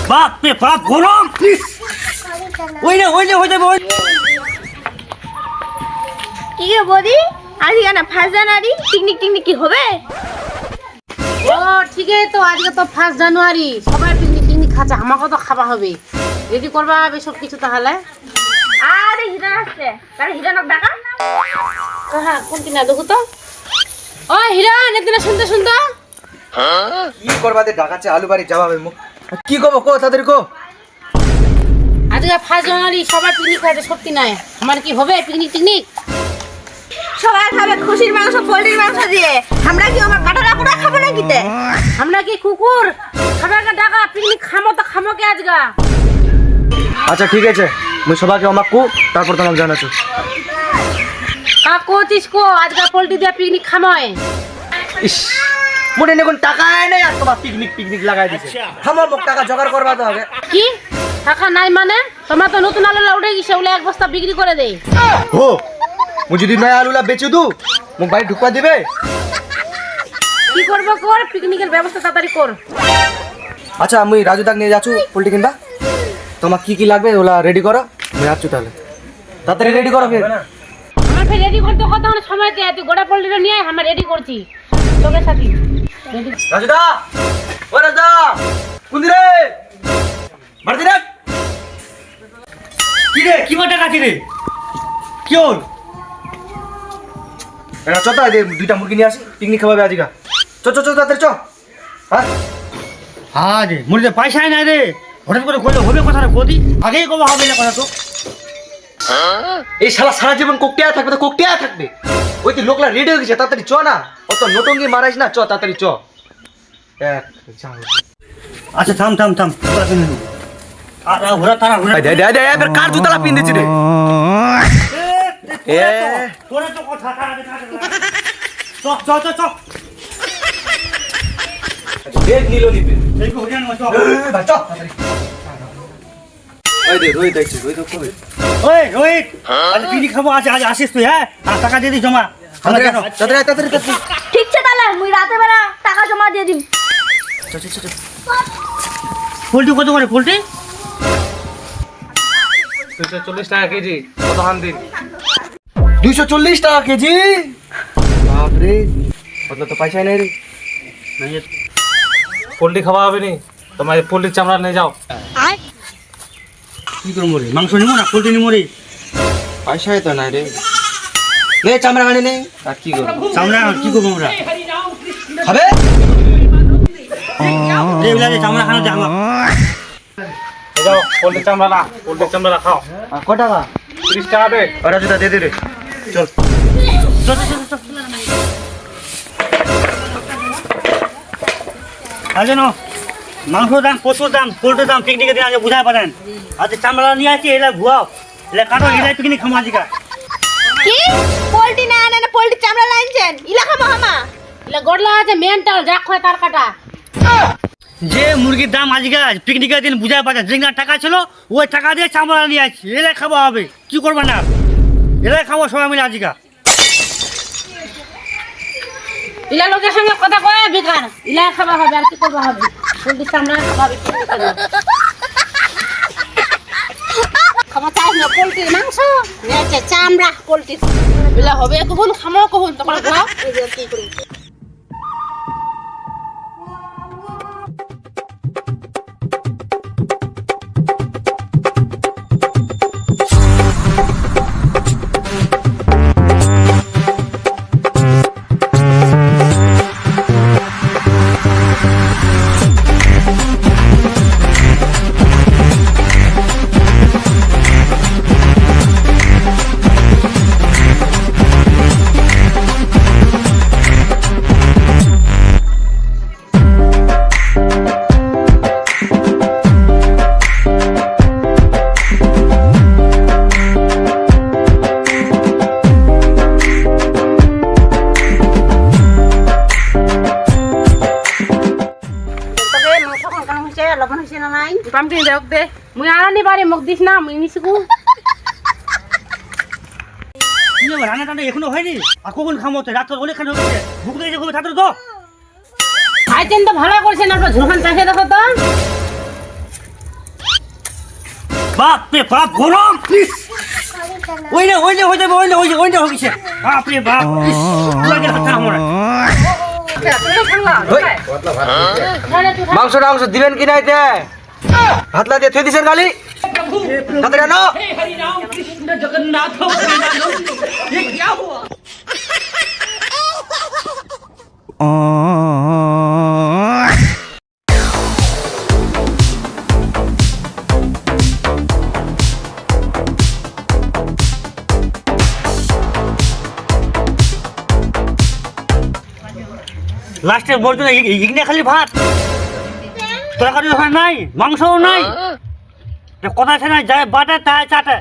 বাপ রে বাপ গরম ওই না হয়ে যাবে ওই কি রে বৌদি আজকে না ফার্স্ট জানুয়ারি পিকনিক টিকনিক কি হবে? ও ঠিক আছে তো আজকে তো 1 জানুয়ারি সবাই পিকনিক খাচ্ছে আমাকে তো খাওয়া হবে রেডি করবা হবে সব কিছু তাহলে আরে হিরণ আসছে তার হিরণক ডাকা হ্যাঁ কোন কিনা দেখো তো ও হিরণ এদিকে শুনতে কি করবাতে ডাকাচ্ছে আলু বাড়ি যাওয়া হবে মুখ কি করবো কো তাদের কো আজকে 1 জানুয়ারি সবাই পিকনিক খাচ্ছে সত্যি নাই আমার কি হবে পিকনিক সবাই খাবে খুশির মাংস পোল্ট্রির মাংস দিয়ে আমরা কি আমার কাটা রাখুড়া খাবো না কিতে? আমরা কি কুকুর সবাইকে ডাকা পিকনিক খামো কে আজকে আচ্ছা ঠিক আছে মুই সবাইকে আমাক কো তারপর তোমাকে জানাচ্ছি কাকো চিসকো আজকে পোল্ট্রি দিয়ে পিকনিক খাময় ইস মোটে এখন টাকা নাই আর তোমার পিকনিক লাগাই দিছে আমার মুখ টাকা জোগাড় করবা তো হবে কি টাকা নাই মানে তোমার তো নতুন আলু উঠে গেছে ওগুলো এক বস্তা বিক্রি করে দেই হো মুই যদি নয়া আলুলা বেচে দু মুখ বাড়ি ঢুকবা দিবে কি করবো কর পিকনিকের ব্যবস্থা তাড়াতাড়ি কর আচ্ছা মুই রাজু দাগ নিয়ে যাচ্ছু পোল্ট্রি কিনবা তোমার কি লাগবে ওলা রেডি করো মুই আসছু তাহলে তাড়াতাড়ি রেডি করো ফির আমার ফের রেডি করতে কত সময় দে তুই গোটা পোল্ট্রি নিয়ে আয়, আমরা রেডি করছি তোকে সাথী রাজু দা ও রাজু দা কুন্দি রে মারতি রে কি রে কি টাকা কি রে কি হল এরা চল তো দুইটা মুরগি নিয়ে আসি পিকনিক খাওয়াবে আজকে চ তাড়াতাড়ি চ হ্যাঁ হ্যাঁ রে মুড়িতে পয়সাই নাই রে হঠাৎ করে কইলে হবে কথাটা কদি আগেই কবা হবে না কথা তো এই শালা সারা জীবন কোকটিয়া থাকবে তো কোকটিয়া থাকবে ওই তো লোকলা রেডি হয়ে গেছে তাড়াতাড়ি চ না অত নটঙ্গি মারাইস না চ তাড়াতাড়ি চ আচ্ছা থাম তারা ঘোরা দে এবার কার জুতালা পিন দিছি রে এ তোরে তো কথা চ দেখ নিলো নিবে এই হরিয়ান মত ভাই চ তাড়াতাড়ি ওই দে রই তো কই ওই রোহিত আজ পিকনিক খাবো আজ আসিস তুই হ্যাঁ আর টাকা দিয়ে দি জমা আমরা কেন তাড়াতাড়ি ঠিক আছে তাহলে মুই রাতে বেলা টাকা জমা দিয়ে দিম। চ পোল্ট্রি কত করে পোল্ট্রি 240 টাকা কেজি কত হান দিন 240 টাকা কেজি বাপ রে मतलब তো পয়সা নাই রে পোল্ট্রি খাওয়া হবে নি তোমার পোল্ট্রির চামড়া নিয়ে যাও কি করবো রে মাংস নিবো না পোল্ট্রি নিবো রে পয়সাই তো নাই রে নে চামড়া গানি নে আর কি করব চামড়া কি করবো আমরা খাবে রে বলে চামড়া খানো দে আমার যাও পোল্ট্রির চামড়া খাও আর কত টাকা 30 টাকা দে ওরা জুতা দে রে চল আজ ন মাংস দাম প্রচুর দাম পোল্ট্রির দাম পিকনিকের দিন আজ বুঝাই পারেন আজ চামড়া নিয়ে আসছি এলা ভুয়াও এলা কাটো এলা পিকনিক খামো আজকে কি পোল্ট্রি না পোল্ট্রি চামড়া লাইনছেন ইলা খাবো হামা এলা গড়লা আছে মেন্টাল যা খয় তার কাটা যে মুরগির দাম আজকে পিকনিকের দিন বুঝাই পারেন যেখানে টাকা ছিল ওই টাকা দিয়ে চামড়া নিয়ে আসছি এলা খাওয়া হবে কি করবে না এলা খাবো সবাই মিলে আজকে ইলা লোকের সঙ্গে কথা কয় বেকার ইলা খাওয়া হবে আর কি করবা হবে পোল্ট্রি চামড়া খাওয়া হবে খাওয়া চাই না পোল্ট্রির মাংস নেছে চামড়া পোল্ট্রি ইলা হবে কখন খামো কখন তোমার গাও কি করি লবণ হইছে না নাই পামটি দেখ দে মুই আনি বারে মুখ দিস না মুই নিছিকু কি হবে রান্না টান্না এখনো হয়নি আর কখন খামো রাত অনেক খানো হচ্ছে ভুক লেগেছে খুবই তাড়াতাড়ি তো খাইছেন তো ভালো করছেন আপনার ঝোলখান চাষে দেখো তো বাপ রে বাপ গরম ইস! ওই না হয়ে যাবে ওই না হয়েছে বাপ রে বাপ ইস! লাগে হাতে আমার ওই, মাংস দিবেন কি নাই তে হাতলা দিয়ে থুই দিছেন খালি তাড়াতাড়ি আনো লাস্টের বলতো ইগনে খালি ভাত তরকারি ওখানে নাই মাংসও নাই কথা আছে না যায় বাটা তাই চাটে